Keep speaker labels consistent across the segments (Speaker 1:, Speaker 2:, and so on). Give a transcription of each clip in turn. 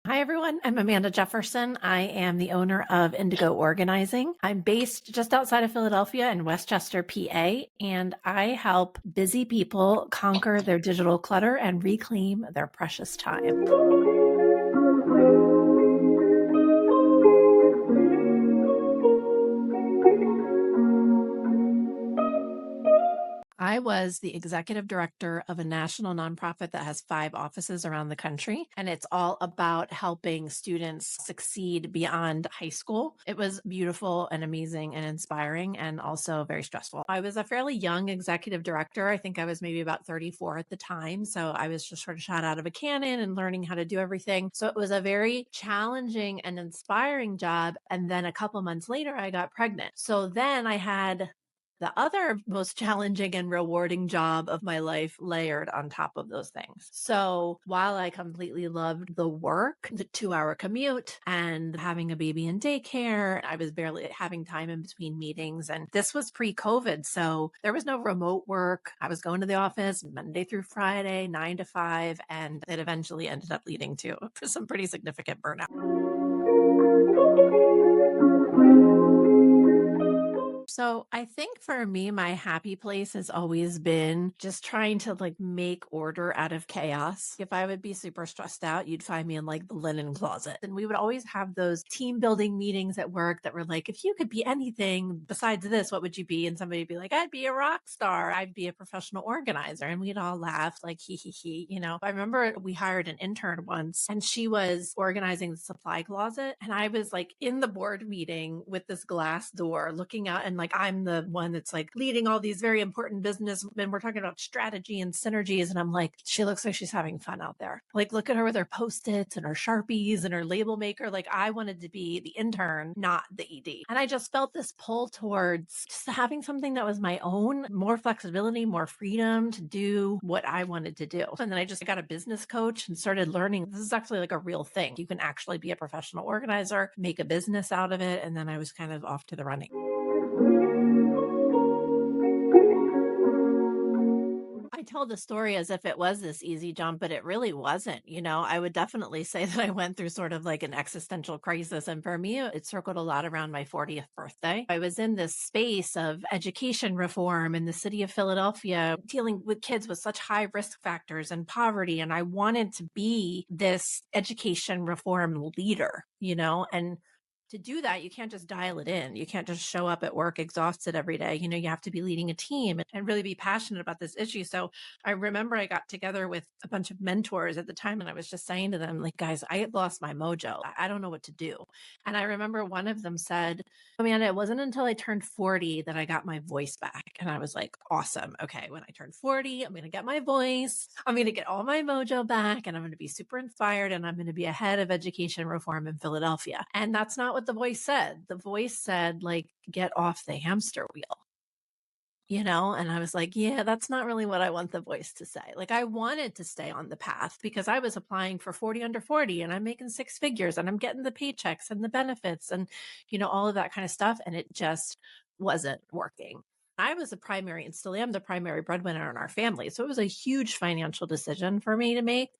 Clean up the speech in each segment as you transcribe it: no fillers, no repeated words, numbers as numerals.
Speaker 1: Hi, everyone. I'm Amanda Jefferson. I am the owner of Indigo Organizing. I'm based just outside of Philadelphia in Westchester, PA, and I help busy people conquer their digital clutter and reclaim their precious time. I was the executive director of a national nonprofit that has 5 offices around the country, and it's all about helping students succeed beyond high school. It was beautiful and amazing and inspiring and also very stressful. I was a fairly young executive director. I think I was maybe about 34 at the time. So I was just sort of shot out of a cannon and learning how to do everything. So it was a very challenging and inspiring job. And then a couple months later, I got pregnant. So then I had the other most challenging and rewarding job of my life layered on top of those things. So while I completely loved the work, the 2-hour commute and having a baby in daycare, I was barely having time in between meetings. And this was pre-COVID. So there was no remote work. I was going to the office Monday through Friday, 9 to 5. And it eventually ended up leading to some pretty significant burnout. So I think for me, my happy place has always been just trying to make order out of chaos. If I would be super stressed out, you'd find me in the linen closet. And we would always have those team building meetings at work that were like, if you could be anything besides this, what would you be? And somebody would be like, I'd be a rock star. I'd be a professional organizer. And we'd all laugh like, he. I remember we hired an intern once and she was organizing the supply closet. And I was in the board meeting with this glass door looking out and I'm the one that's leading all these very important business and we're talking about strategy and synergies. And I'm like, she looks like she's having fun out there. Look at her with her Post-its and her Sharpies and her label maker. I wanted to be the intern, not the ED. And I just felt this pull towards just having something that was my own, more flexibility, more freedom to do what I wanted to do. And then I just got a business coach and started learning this is actually a real thing. You can actually be a professional organizer, make a business out of it. And then I was kind of off to the running. I tell the story as if it was this easy jump, but it really wasn't. I would definitely say that I went through sort of an existential crisis. And for me, it circled a lot around my 40th birthday. I was in this space of education reform in the city of Philadelphia, dealing with kids with such high risk factors and poverty. And I wanted to be this education reform leader, and to do that, you can't just dial it in. You can't just show up at work exhausted every day. You have to be leading a team and really be passionate about this issue. So I remember I got together with a bunch of mentors at the time and I was just saying to them, guys, I had lost my mojo. I don't know what to do. And I remember one of them said, Amanda, it wasn't until I turned 40 that I got my voice back. And I was like, awesome. Okay. When I turn 40, I'm going to get my voice. I'm going to get all my mojo back and I'm going to be super inspired and I'm going to be ahead of education reform in Philadelphia. And that's not what the voice said. The voice said, get off the hamster wheel. And I was like, yeah, that's not really what I want the voice to say. I wanted to stay on the path because I was applying for 40 under 40 and I'm making 6 figures and I'm getting the paychecks and the benefits and, all of that kind of stuff. And it just wasn't working. I was a primary and still am the primary breadwinner in our family. So it was a huge financial decision for me to make.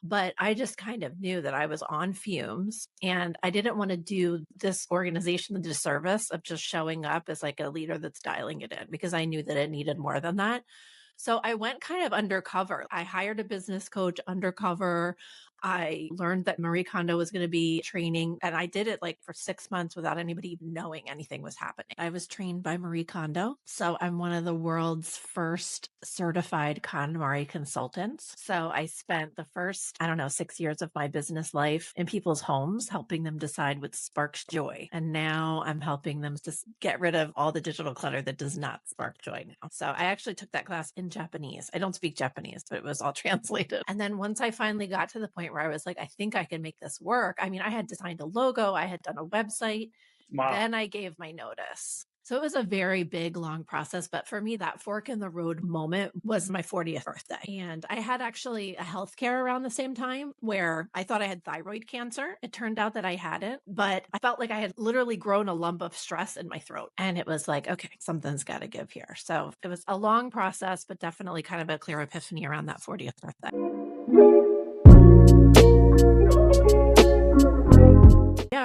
Speaker 1: But I just kind of knew that I was on fumes and I didn't want to do this organization the disservice of just showing up as a leader that's dialing it in because I knew that it needed more than that. So I went kind of undercover. I hired a business coach undercover. I learned that Marie Kondo was going to be training and I did it for 6 months without anybody even knowing anything was happening. I was trained by Marie Kondo. So I'm one of the world's first certified KonMari consultants. So I spent the first, 6 years of my business life in people's homes, helping them decide what sparks joy. And now I'm helping them just get rid of all the digital clutter that does not spark joy now. So I actually took that class in Japanese. I don't speak Japanese, but it was all translated. And then once I finally got to the point where I was like, I think I can make this work. I had designed a logo. I had done a website. Wow. Then I gave my notice. So it was a very big, long process. But for me, that fork in the road moment was my 40th birthday. And I had actually a healthcare around the same time where I thought I had thyroid cancer. It turned out that I hadn't, but I felt like I had literally grown a lump of stress in my throat. And it was like, okay, something's got to give here. So it was a long process, but definitely kind of a clear epiphany around that 40th birthday.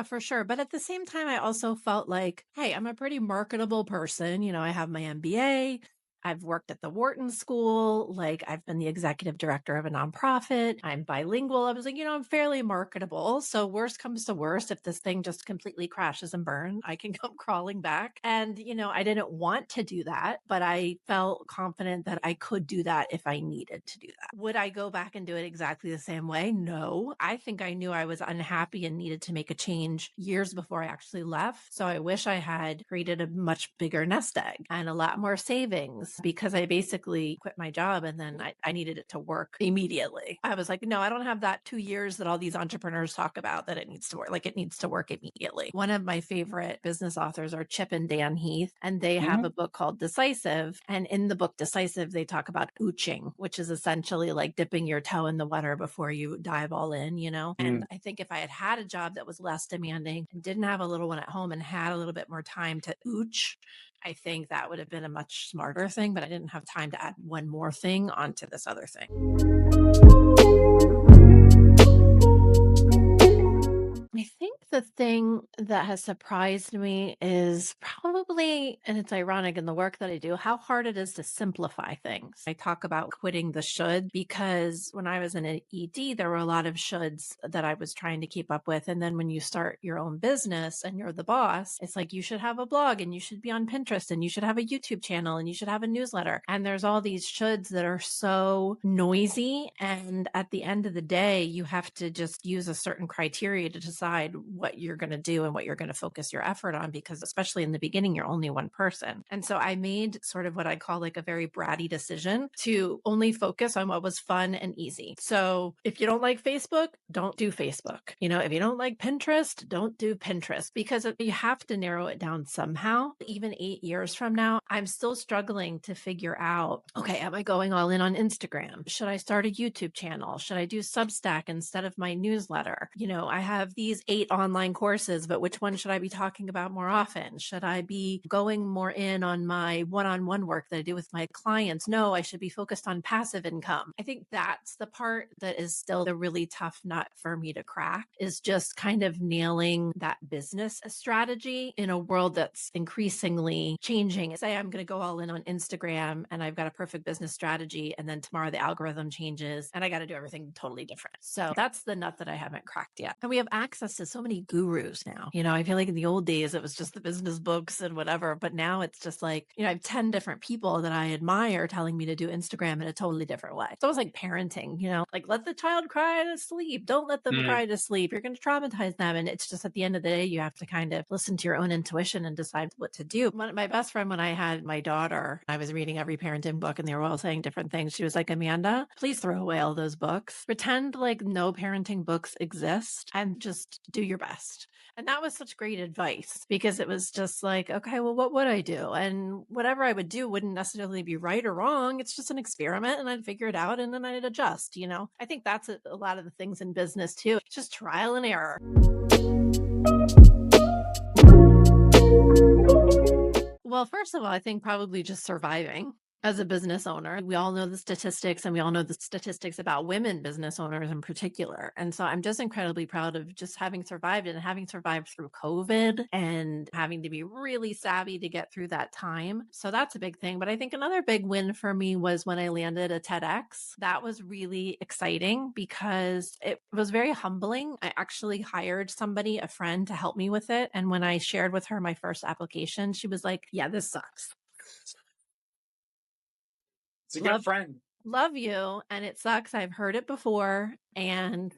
Speaker 1: Yeah, for sure. But at the same time, I also felt like, hey, I'm a pretty marketable person. I have my MBA. I've worked at the Wharton School. Like, I've been the executive director of a nonprofit. I'm bilingual. I was like, I'm fairly marketable. So, worst comes to worst, if this thing just completely crashes and burns, I can come crawling back. And, I didn't want to do that, but I felt confident that I could do that if I needed to do that. Would I go back and do it exactly the same way? No. I think I knew I was unhappy and needed to make a change years before I actually left. So I wish I had created a much bigger nest egg and a lot more savings, because I basically quit my job and then I needed it to work immediately. I was like, no, I don't have that 2 years that all these entrepreneurs talk about that it needs to work. Like, it needs to work immediately. One of my favorite business authors are Chip and Dan Heath, and they have a book called Decisive. And in the book Decisive, they talk about ooching, which is essentially like dipping your toe in the water before you dive all in. And I think if I had had a job that was less demanding and didn't have a little one at home and had a little bit more time to ooch, I think that would have been a much smarter thing, but I didn't have time to add one more thing onto this other thing. I think the thing that has surprised me is probably, and it's ironic in the work that I do, how hard it is to simplify things. I talk about quitting the should, because when I was in an ED, there were a lot of shoulds that I was trying to keep up with. And then when you start your own business and you're the boss, it's like, you should have a blog and you should be on Pinterest and you should have a YouTube channel and you should have a newsletter. And there's all these shoulds that are so noisy. And at the end of the day, you have to just use a certain criteria to decide what you're going to do and what you're going to focus your effort on, because especially in the beginning, you're only one person. And so I made sort of what I call like a very bratty decision to only focus on what was fun and easy. So if you don't like Facebook, don't do Facebook. If you don't like Pinterest, don't do Pinterest, because you have to narrow it down somehow. Even 8 years from now, I'm still struggling to figure out, okay, am I going all in on Instagram? Should I start a YouTube channel? Should I do Substack instead of my newsletter? I have these 8 online courses, but which one should I be talking about more often? Should I be going more in on my one-on-one work that I do with my clients? No, I should be focused on passive income. I think that's the part that is still the really tough nut for me to crack, is just kind of nailing that business strategy in a world that's increasingly changing. Say I'm going to go all in on Instagram and I've got a perfect business strategy, and then tomorrow the algorithm changes and I got to do everything totally different. So that's the nut that I haven't cracked yet. And we have access to so many gurus now. I feel like in the old days, it was just the business books and whatever, but now it's just like, I have 10 different people that I admire telling me to do Instagram in a totally different way. It's almost like parenting, like, let the child cry to sleep. Don't let them cry to sleep. You're going to traumatize them. And it's just, at the end of the day, you have to kind of listen to your own intuition and decide what to do. My best friend, when I had my daughter, I was reading every parenting book and they were all saying different things. She was like, Amanda, please throw away all those books. Pretend like no parenting books exist and just do your best. And that was such great advice, because it was just like, okay, well, what would I do? And whatever I would do wouldn't necessarily be right or wrong. It's just an experiment and I'd figure it out and then I'd adjust. I think that's a lot of the things in business too. It's just trial and error. Well, first of all, I think probably just surviving. As a business owner, we all know the statistics, and we all know the statistics about women business owners in particular. And so I'm just incredibly proud of just having survived, and having survived through COVID and having to be really savvy to get through that time. So that's a big thing. But I think another big win for me was when I landed a TEDx. That was really exciting because it was very humbling. I actually hired somebody, a friend, to help me with it. And when I shared with her my first application, she was like, yeah, this sucks.
Speaker 2: It's a good friend.
Speaker 1: Love you. And it sucks. I've heard it before. And,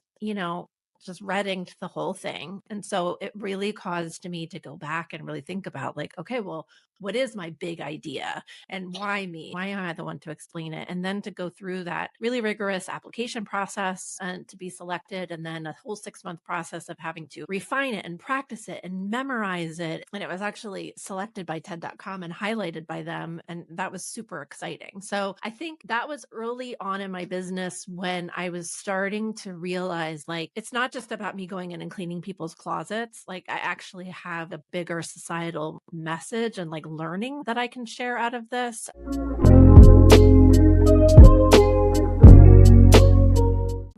Speaker 1: just read into the whole thing. And so it really caused me to go back and really think about, like, okay, well, what is my big idea and why me? Why am I the one to explain it? And then to go through that really rigorous application process and to be selected, and then a whole 6-month process of having to refine it and practice it and memorize it. And it was actually selected by TED.com and highlighted by them. And that was super exciting. So I think that was early on in my business when I was starting to realize, like, it's not just about me going in and cleaning people's closets. Like, I actually have a bigger societal message and like learning that I can share out of this.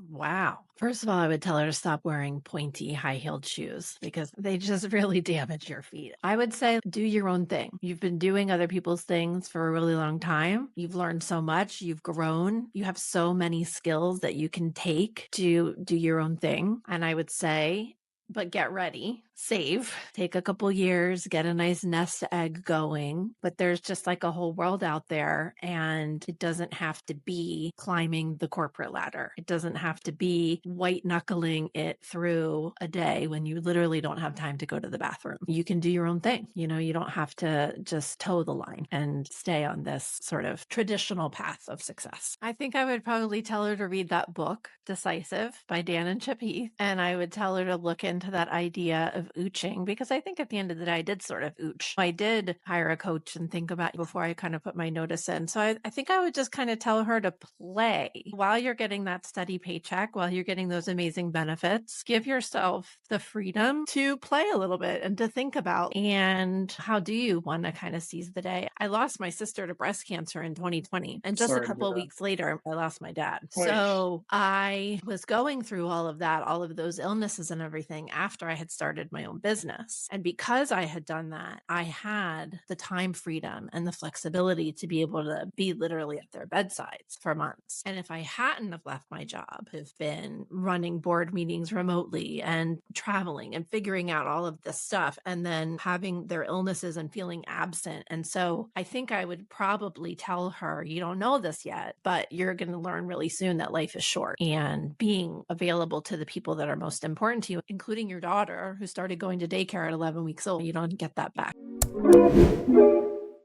Speaker 1: Wow. First of all, I would tell her to stop wearing pointy high-heeled shoes because they just really damage your feet. I would say do your own thing. You've been doing other people's things for a really long time. You've learned so much, you've grown. You have so many skills that you can take to do your own thing. And I would say, but get ready, save, take a couple years, get a nice nest egg going. But there's just like a whole world out there, and it doesn't have to be climbing the corporate ladder. It doesn't have to be white knuckling it through a day when you literally don't have time to go to the bathroom. You can do your own thing. You don't have to just toe the line and stay on this sort of traditional path of success. I think I would probably tell her to read that book, Decisive by Dan and Chip Heath. And I would tell her to look into that idea of ooching, because I think at the end of the day, I did sort of ooch. I did hire a coach and think about it before I kind of put my notice in. So I think I would just kind of tell her to play while you're getting that steady paycheck, while you're getting those amazing benefits. Give yourself the freedom to play a little bit and to think about, and how do you want to kind of seize the day? I lost my sister to breast cancer in 2020, and just a
Speaker 2: Sorry to hear
Speaker 1: couple of
Speaker 2: that.
Speaker 1: weeks later, I lost my dad.
Speaker 2: Wait,
Speaker 1: So I was going through all of that, all of those illnesses and everything after I had started my own business. And because I had done that, I had the time freedom and the flexibility to be able to be literally at their bedsides for months. And if I hadn't have left my job, have been running board meetings remotely and traveling and figuring out all of this stuff, and then having their illnesses and feeling absent. And so I think I would probably tell her, you don't know this yet, but you're going to learn really soon that life is short, and being available to the people that are most important to you, including your daughter who started going to daycare at 11 weeks old, you don't get that back.